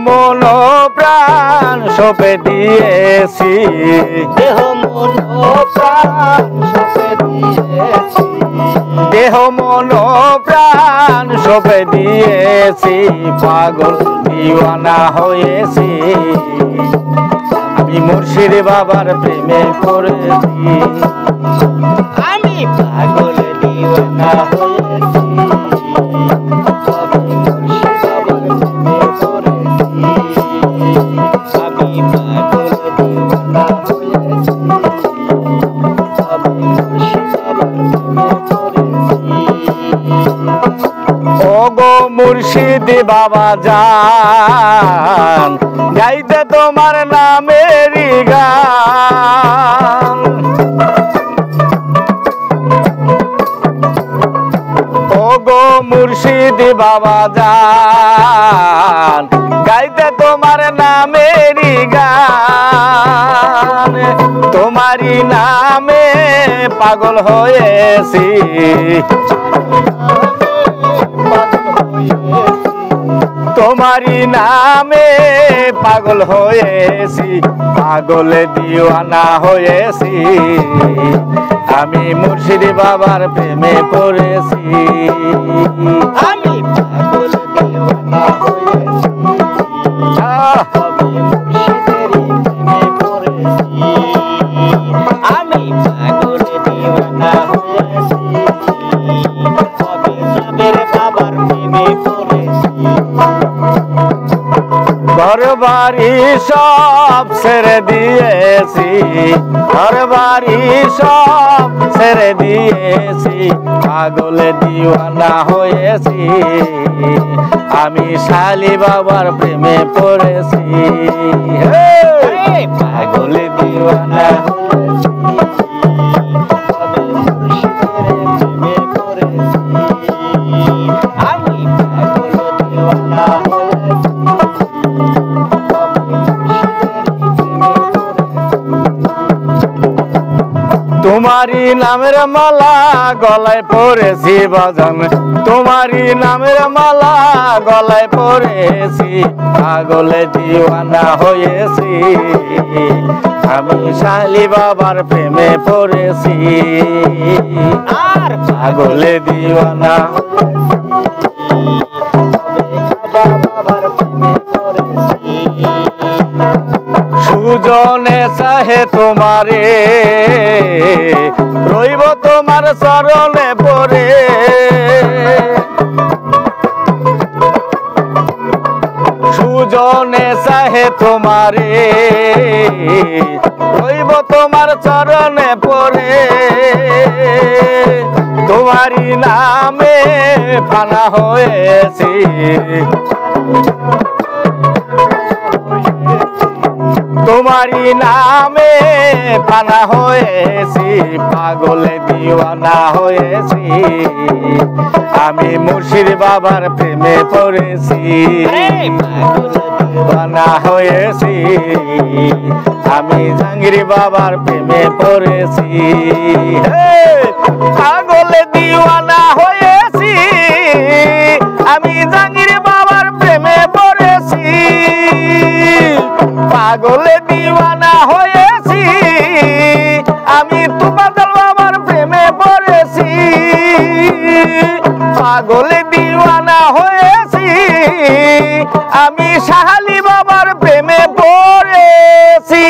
মন প্রাণ সপে দিয়েছি, দেহ মন প্রাণ সপে দিয়েছি, দেহ মন প্রাণ সপে দিয়েছি, পাগল দিওয়ানা হয়েছি, আমি মুর্শিদ বাবার প্রেমে পড়েছি, আমি পাগল দিওয়ানা হয়েছি, আমি মুর্শিদ বাবার প্রেমে পড়েছি, আমি পাগল দিওয়ানা হয়েছি, আমি মুর্শিদ বাবার প্রেমে পড়েছি। ওগো মুর্শিদ বাবা জান, গাইতে তোমার নামেরই গান, ওগো মুর্শিদ বাবা জান, গাইতে তোমার নামেরই গান, তোমারই নামে পাগল হয়েছি, তোমারই নামে পাগল হয়েছি, পাগল দিওয়ানা হয়েছি, আমি মুর্শিদ বাবার প্রেমে পড়েছি, আমি পাগল দিওয়ানা হয়েছি, আমি মুর্শিদেরই প্রেমে পড়েছি, আমি পাগল দিওয়ানা হয়েছি, আমি সাবের বাবার প্রেমে পড়েছি। ঘর বাড়ি সব ছেড়ে দিয়েছি, ঘর বাড়ি সব ছেড়ে দিয়েছি, পাগল দিওয়ানা হয়েছি, আমি শালি বাবার প্রেমে পড়েছি, পাগল দিওয়ানা হয়েছি, আমি মুর্শিদের প্রেমে পড়েছি, আমি পাগল দিওয়ানা হয়েছি, আমি মুর্শিদের প্রেমে পড়েছি। তোমারই নামের মালা গলায় পরেছি বাজান, তোমারই নামের মালা গলায় পরেছি, পাগল দিওয়ানা হয়েছি, আমি শালি বাবার প্রেমে পড়েছি, আর পাগল দিওয়ানা বাবার প্রেমে পড়েছি, সুজনে চাহে তোমারে, রইব তোমার চরণে পড়ে, সুজনে চাহে তোমারে, রইব তোমার চরণে পড়ে, তোমারই নামে ফানা হয়েছি, তোমারই নামে ফানা হয়েছি, পাগল দিওয়ানা হয়েছি, আমি মুর্শিদ বাবার প্রেমে পড়েছি, পাগল দিওয়ানা হয়েছি, আমি জাহাঙ্গীর বাবার প্রেমে পড়েছি, পাগল দিওয়ানা হয়েছি, আমি জাহাঙ্গীর বাবার প্রেমে পড়েছি, পাগল দিওয়ানা হয়েছি, আমি তুফাজাল বাবার প্রেমে পড়েছি, পাগল দিওয়ানা হয়েছি, আমি শাহালি বাবার প্রেমে পড়েছি।